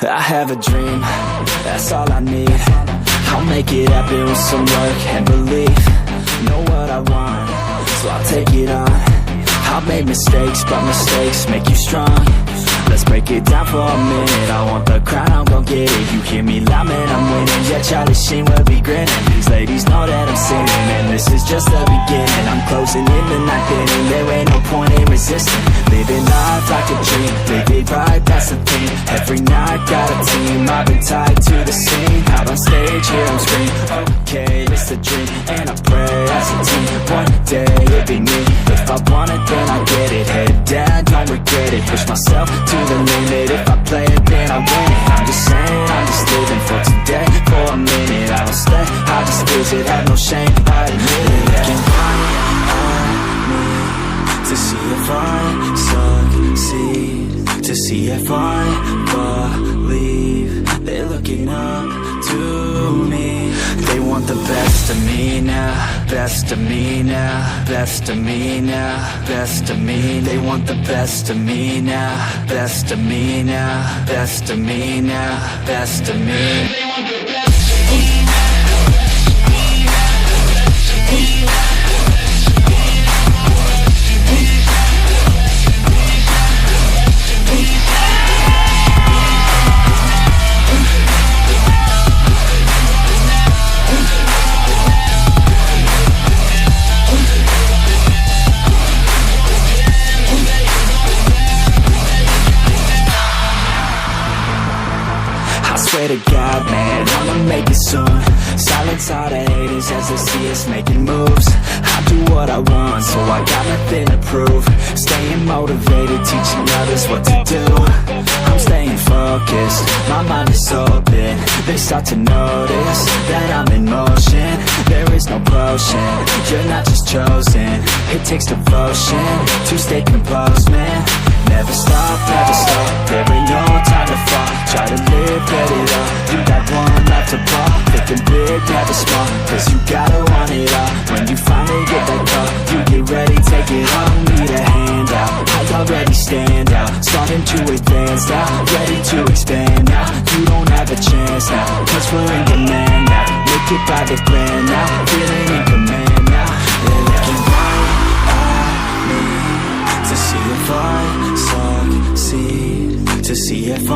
I have a dream, that's all I need. I'll make it happen with some work and belief. Know what I want, so I'll take it on. I've made mistakes, but mistakes make you strong. Let's break it down for a minute. I want the crown, I'm gon' get it. You hear me loud, man, I'm winning. Yeah, Charlie Sheen will be grinning. These ladies know that I'm sinning, and this is just the beginning. I'm closing in the night inning. There ain't no point in resisting. Living life like a dream, live it right, that's the thing. Every night got a team, I've been tied to the scene. Out on stage, here I'm screaming. Okay, it's a dream, and I pray as a team. One day it'll be me. If I want it, then I get it. Head down, don't regret it. Push myself to the limit. If I play it, then I win it. I'm just saying, I'm just living for today. For a minute, I don't stay, I just visit. Have no shame, I admit it. Looking right at me to see if I succeed, to see if I believe. They're looking up to me. They want the best of me now, best of me now, best of me now, best of me. They want the best of me now, best of me now, best of me now, best of me. They want the best of me. Swear to God, man, I'ma make it soon. Silence all the haters as they see us making moves. I do what I want, so I got nothing to prove. Staying motivated, teaching others what to do. I'm staying focused, my mind is open. They start to notice that I'm in motion. There is no potion, you're not just chosen. It takes devotion to stay composed, man. Never stop, there ain't no time to fall. Try to live, get it up, you got one life to ball. Thinking big, never small, cause you gotta want it all. When you finally get that call, you get ready, take it on. Need a hand out, I already stand out. Starting to advance now, ready to expand now. You don't have a chance now, cause we're in demand now. Make it by the plan now, feeling in command now. They're looking right at me to see if I succeed, to see if I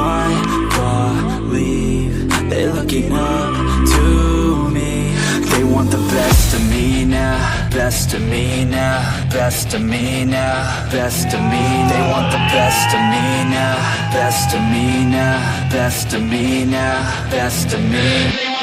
believe. They're looking up to me. They want the best of me now, best of me now, best of me now, best of me. They want the best of me now, best of me now, best of me now, best of me.